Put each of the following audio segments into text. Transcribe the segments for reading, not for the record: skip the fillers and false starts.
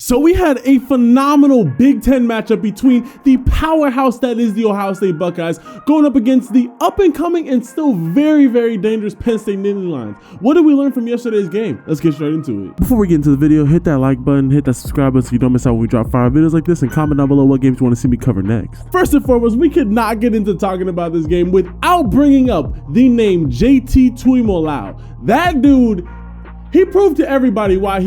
So we had a phenomenal Big Ten matchup between the powerhouse that is the Ohio State Buckeyes going up against the up-and-coming and still very, very dangerous Penn State Nittany Lions. What did we learn from yesterday's game? Let's get straight into it. Before we get into the video, hit that like button, hit that subscribe button so you don't miss out when we drop fire videos like this, and comment down below what games you want to see me cover next. First and foremost, we could not get into talking about this game without bringing up the name JT Tuimoloau. That dude, he proved to everybody why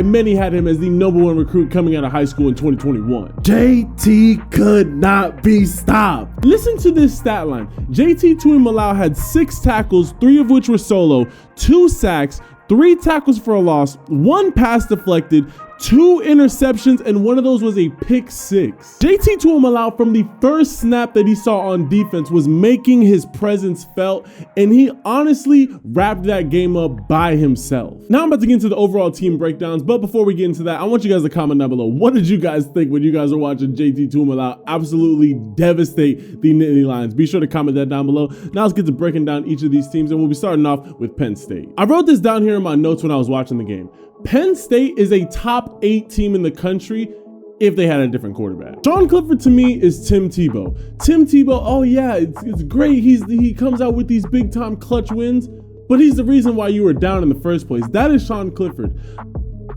many had him as the #1 recruit coming out of high school in 2021. JT could not be stopped. Listen to this stat line. JT Tuimoloau had 6 tackles, 3 of which were solo, 2 sacks, 3 tackles for a loss, 1 pass deflected, 2 interceptions, and 1 of those was a pick 6. JT Tuimoloau, from the first snap that he saw on defense, was making his presence felt, and he honestly wrapped that game up by himself. Now I'm about to get into the overall team breakdowns, but before we get into that, I want you guys to comment down below. What did you guys think when you guys were watching JT Tuimoloau absolutely devastate the Nittany Lions? Be sure to comment that down below. Now let's get to breaking down each of these teams, and we'll be starting off with Penn State. I wrote this down here in my notes when I was watching the game. Penn State is a top 8 team in the country if they had a different quarterback. Sean Clifford to me is Tim Tebow. Tim Tebow, oh yeah, it's great. He comes out with these big time clutch wins, but he's the reason why you were down in the first place. That is Sean Clifford.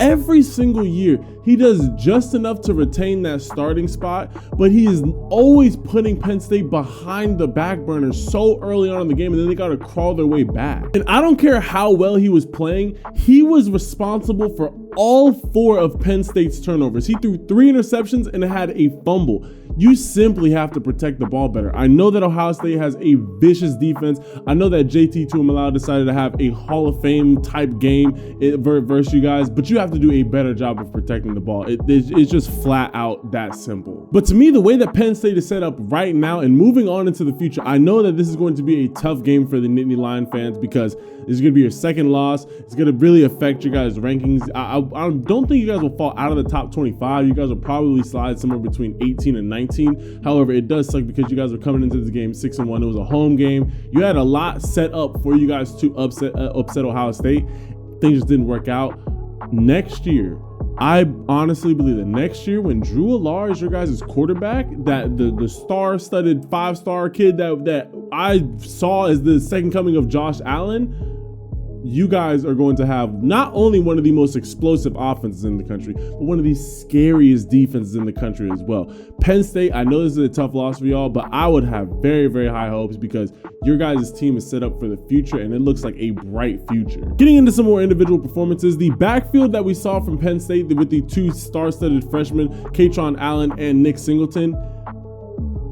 Every single year, he does just enough to retain that starting spot, but he is always putting Penn State behind the back burner so early on in the game, and then they got to crawl their way back. And I don't care how well he was playing, he was responsible for all 4 of Penn State's turnovers. He threw 3 interceptions and had a fumble. You simply have to protect the ball better. I know that Ohio State has a vicious defense. I know that JT Tuimoloau decided to have a Hall of Fame type game versus you guys, but you have to do a better job of protecting the ball. It's just flat out that simple. But to me, the way that Penn State is set up right now and moving on into the future, I know that this is going to be a tough game for the Nittany Lion fans because this is going to be your second loss. It's going to really affect your guys' rankings. I don't think you guys will fall out of the top 25. You guys will probably slide somewhere between 18 and 19. However, it does suck because you guys were coming into this game 6-1. It was a home game. You had a lot set up for you guys to upset Ohio State. Things just didn't work out. Next year, I honestly believe that next year when Drew Allar is your guys' quarterback, that the star-studded 5-star kid that I saw as the second coming of Josh Allen, you guys are going to have not only one of the most explosive offenses in the country, but one of the scariest defenses in the country as well. Penn State, I know this is a tough loss for y'all, but I would have very, very high hopes because your guys' team is set up for the future and it looks like a bright future. Getting into some more individual performances, the backfield that we saw from Penn State with the 2 star-studded freshmen, Kaytron Allen and Nick Singleton,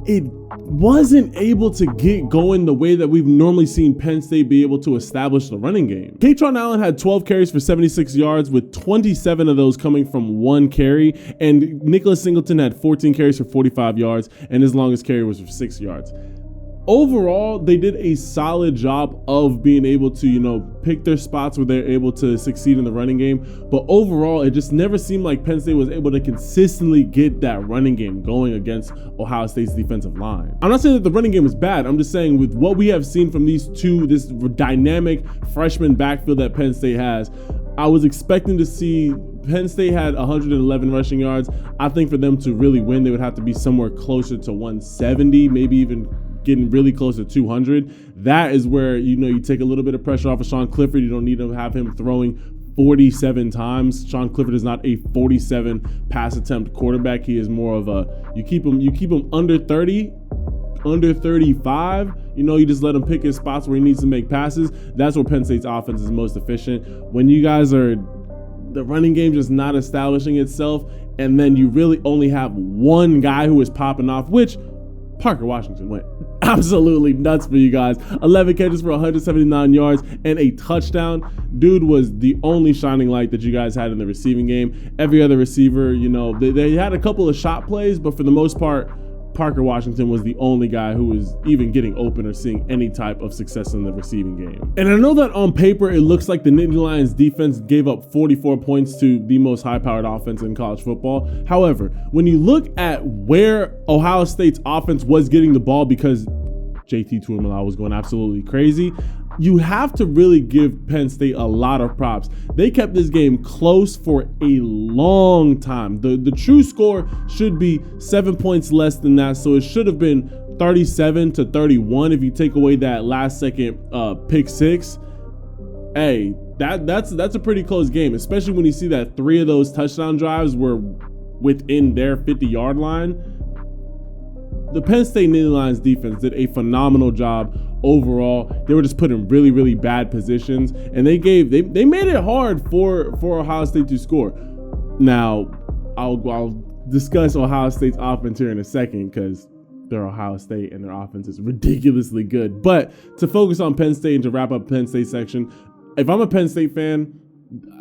it wasn't able to get going the way that we've normally seen Penn State be able to establish the running game. Kaytron Allen had 12 carries for 76 yards, with 27 of those coming from 1 carry, and Nicholas Singleton had 14 carries for 45 yards, and his longest carry was for 6 yards. Overall, they did a solid job of being able to, pick their spots where they're able to succeed in the running game. But overall, it just never seemed like Penn State was able to consistently get that running game going against Ohio State's defensive line. I'm not saying that the running game is bad. I'm just saying with what we have seen from this dynamic freshman backfield that Penn State has, I was expecting to see Penn State had 111 rushing yards. I think for them to really win, they would have to be somewhere closer to 170, maybe even getting really close to 200. That is where, you take a little bit of pressure off of Sean Clifford. You don't need to have him throwing 47 times. Sean Clifford is not a 47 pass attempt quarterback. He is more of a, you keep him under 30, under 35. You just let him pick his spots where he needs to make passes. That's where Penn State's offense is most efficient. When you guys are, the running game just not establishing itself, and then you really only have one guy who is popping off, which Parker Washington went absolutely nuts for you guys. 11 catches for 179 yards and a touchdown. Dude was the only shining light that you guys had in the receiving game. Every other receiver, they had a couple of shot plays, but for the most part, Parker Washington was the only guy who was even getting open or seeing any type of success in the receiving game. And I know that on paper, it looks like the Nittany Lions defense gave up 44 points to the most high-powered offense in college football. However, when you look at where Ohio State's offense was getting the ball because JT Tuimoloau was going absolutely crazy, you have to really give Penn State a lot of props. They kept this game close for a long time. The true score should be 7 points less than that, so it should have been 37-31 if you take away that last second pick six. Hey, that's a pretty close game, especially when you see that 3 of those touchdown drives were within their 50-yard line. The Penn State Nittany Lions defense did a phenomenal job overall. They were just put in really, really bad positions, and they made it hard for Ohio State to score. Now, I'll discuss Ohio State's offense here in a second because they're Ohio State and their offense is ridiculously good. But to focus on Penn State and to wrap up Penn State section, if I'm a Penn State fan,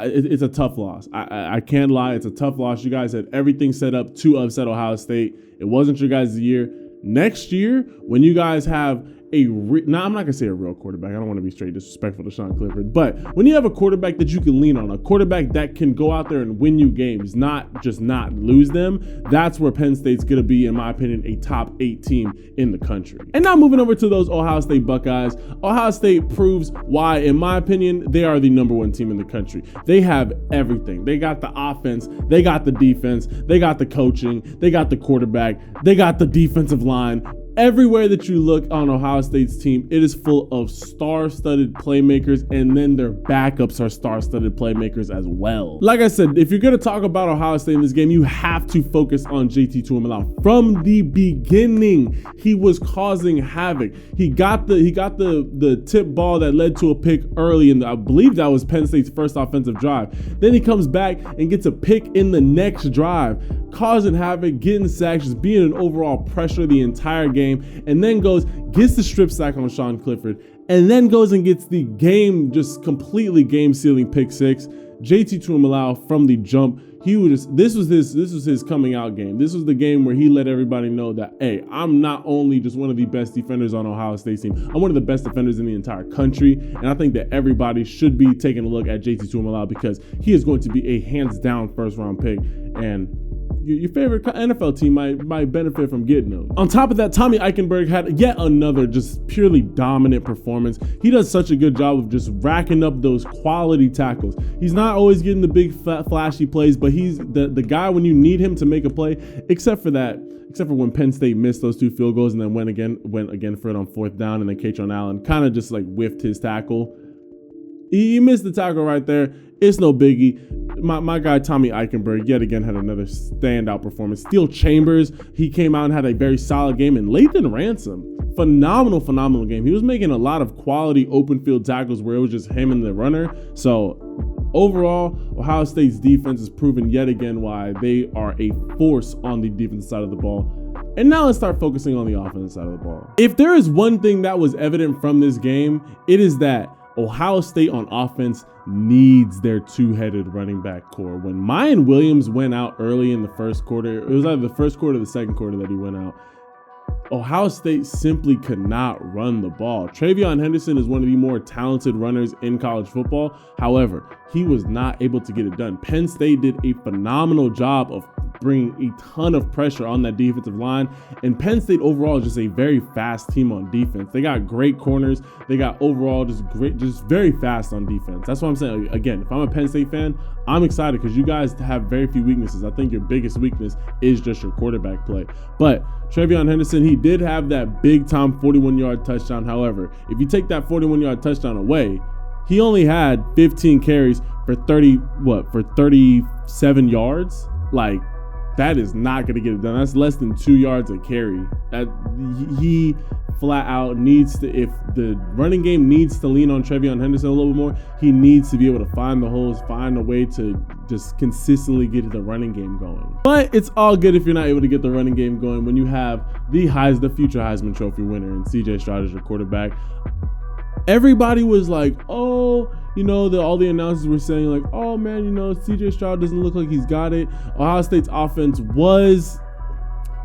it's a tough loss. I can't lie. It's a tough loss. You guys had everything set up to upset Ohio State. It wasn't your guys' year. Next year, when you guys have I'm not going to say a real quarterback. I don't want to be straight disrespectful to Sean Clifford. But when you have a quarterback that you can lean on, a quarterback that can go out there and win you games, not just not lose them, that's where Penn State's going to be, in my opinion, a top 8 team in the country. And now moving over to those Ohio State Buckeyes. Ohio State proves why, in my opinion, they are the #1 team in the country. They have everything. They got the offense. They got the defense. They got the coaching. They got the quarterback. They got the defensive line. Everywhere that you look on Ohio State's team, it is full of star-studded playmakers, and then their backups are star-studded playmakers as well. Like I said, if you're going to talk about Ohio State in this game, you have to focus on JT Tuimoloau. From the beginning, he was causing havoc. He got the tip ball that led to a pick early, and I believe that was Penn State's first offensive drive. Then he comes back and gets a pick in the next drive, causing havoc, getting sacks, just being an overall pressure the entire game. And then gets the strip sack on Sean Clifford, and then goes and gets the just completely game-sealing pick six. JT Tuimoloau from the jump, this was his coming out game. This was the game where he let everybody know that, hey, I'm not only just one of the best defenders on Ohio State's team, I'm one of the best defenders in the entire country. And I think that everybody should be taking a look at JT Tuimoloau because he is going to be a hands-down first-round pick, and your favorite NFL team might benefit from getting him. On top of that, Tommy Eichenberg had yet another just purely dominant performance. He does such a good job of just racking up those quality tackles. He's not always getting the big flashy plays, but he's the guy when you need him to make a play, except for when Penn State missed those 2 field goals and then went again for it on 4th down, and then Kaytron Allen kind of just like whiffed his tackle. He missed the tackle right there. It's no biggie. My guy Tommy Eichenberg yet again had another standout performance. Steel Chambers, he came out and had a very solid game. And Lathan Ransom, phenomenal game. He was making a lot of quality open field tackles where it was just him and the runner. So overall, Ohio State's defense has proven yet again why they are a force on the defensive side of the ball. And now let's start focusing on the offensive side of the ball. If there is one thing that was evident from this game, it is that Ohio State on offense needs their 2-headed running back core. When Mayan Williams went out early in the first quarter, it was either the first quarter or the second quarter that he went out, Ohio State simply could not run the ball. Travion Henderson is one of the more talented runners in college football. However, he was not able to get it done. Penn State did a phenomenal job of bringing a ton of pressure on that defensive line, and Penn State overall is just a very fast team on defense. They got great corners. They got overall just very fast on defense. That's what I'm saying. Again, if I'm a Penn State fan, I'm excited because you guys have very few weaknesses. I think your biggest weakness is just your quarterback play. But Travion Henderson, he did have that big time 41-yard touchdown. However, if you take that 41-yard touchdown away, he only had 15 carries for 37 yards. Like, that is not going to get it done. That's less than 2 yards a carry. That he flat out needs to, if the running game needs to lean on Travion Henderson a little bit more, he needs to be able to find the holes, find a way to just consistently get the running game going. But it's all good if you're not able to get the running game going when you have the future Heisman Trophy winner and C.J. Stroud as your quarterback. Everybody was like, oh, all the announcers were saying like, oh man, CJ Stroud doesn't look like he's got it. Ohio State's offense was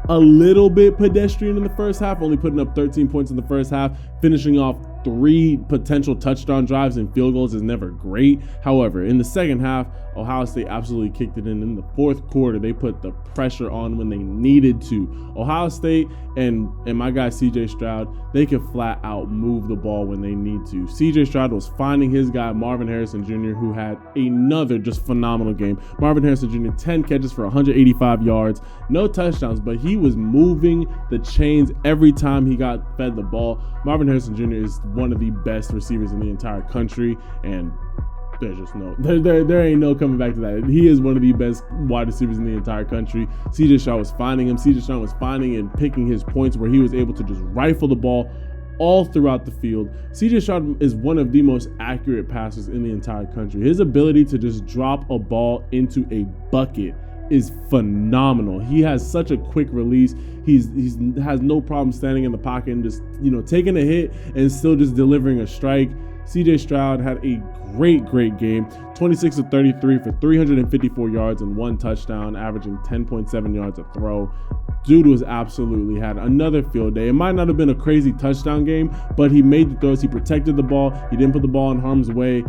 a little bit pedestrian in the first half, only putting up 13 points in the first half, finishing off 3 potential touchdown drives and field goals is never great. However, in the second half, Ohio State absolutely kicked it in. In the fourth quarter, they put the pressure on when they needed to. Ohio State and my guy CJ Stroud, they could flat out move the ball when they need to. CJ Stroud was finding his guy Marvin Harrison Jr., who had another just phenomenal game. Marvin Harrison Jr., 10 catches for 185 yards, no touchdowns, but he was moving the chains every time he got fed the ball. Marvin Harrison Jr. is one of the best receivers in the entire country, and there's just no, there ain't no coming back to that. He is one of the best wide receivers in the entire country. CJ Stroud was finding him. CJ Stroud was finding and picking his points where he was able to just rifle the ball all throughout the field. CJ Stroud is one of the most accurate passers in the entire country. His ability to just drop a ball into a bucket is phenomenal. He has such a quick release. He has no problem standing in the pocket and just, taking a hit and still just delivering a strike. CJ Stroud had a great game. 26 of 33 for 354 yards and 1 touchdown, averaging 10.7 yards a throw. Dude was absolutely had another field day. It might not have been a crazy touchdown game, but he made the throws. He protected the ball. He didn't put the ball in harm's way.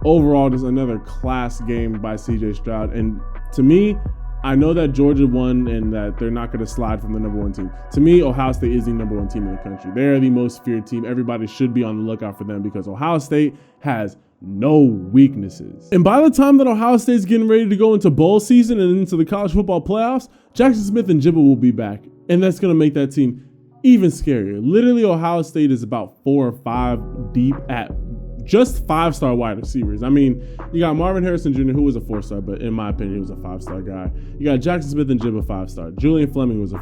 Overall, just another class game by CJ Stroud. And to me, I know that Georgia won and that they're not going to slide from the #1 team. To me, Ohio State is the #1 team in the country. They are the most feared team. Everybody should be on the lookout for them because Ohio State has no weaknesses. And by the time that Ohio State's getting ready to go into bowl season and into the college football playoffs, Jackson Smith and Jibba will be back. And that's going to make that team even scarier. Literally, Ohio State is about 4 or 5 deep at just 5-star wide receivers. I mean, you got Marvin Harrison Jr., who was a 4-star, but in my opinion, he was a 5-star guy. You got Jackson Smith and Jibba, 5-star. Julian Fleming, who was a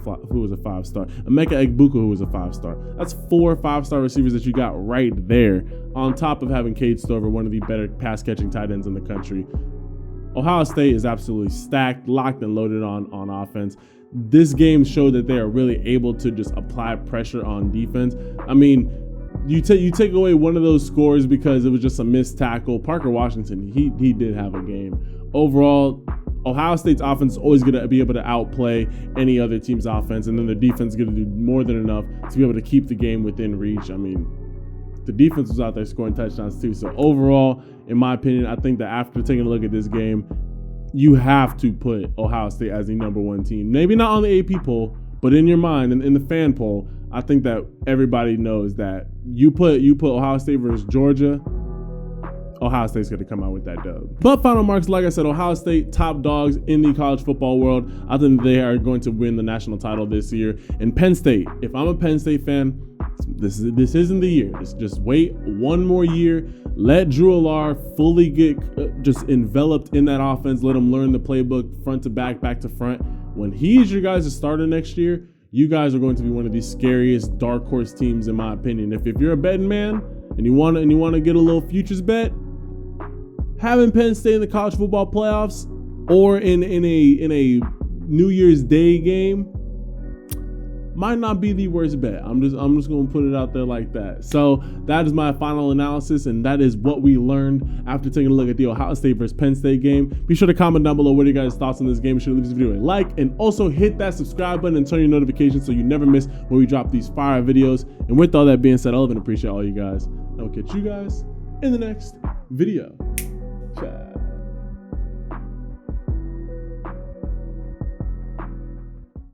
5-star. Emeka Egbuka, who was a 5-star. That's 4 5-star receivers that you got right there, on top of having Cade Stover, one of the better pass-catching tight ends in the country. Ohio State is absolutely stacked, locked, and loaded on offense. This game showed that they are really able to just apply pressure on defense. I mean, you take away one of those scores because it was just a missed tackle. Parker Washington, he did have a game. Overall, Ohio State's offense is always going to be able to outplay any other team's offense, and then the defense is going to do more than enough to be able to keep the game within reach. I mean, the defense was out there scoring touchdowns too. So overall, in my opinion, I think that after taking a look at this game, you have to put Ohio State as the #1 team. Maybe not on the AP poll, but in your mind and in the fan poll, I think that everybody knows that you put Ohio State versus Georgia, Ohio State's going to come out with that dub. But final marks, like I said, Ohio State, top dogs in the college football world. I think they are going to win the national title this year. And Penn State, if I'm a Penn State fan, this isn't the year. Just wait one more year. Let Drew Allar fully get just enveloped in that offense. Let him learn the playbook front to back, back to front. When he's your guys' starter next year, you guys are going to be one of the scariest dark horse teams, in my opinion. If you're a betting man and you want to get a little futures bet, having Penn State in the college football playoffs or in a New Year's Day game might not be the worst bet. I'm just going to put it out there like that. So that is my final analysis, and that is what we learned after taking a look at the Ohio State versus Penn State game. Be sure to comment down below what are your guys' thoughts on this game. Be sure to leave this video a like, and also hit that subscribe button and turn your notifications so you never miss when we drop these fire videos. And with all that being said, I love and appreciate all you guys. I will catch you guys in the next video. Ciao.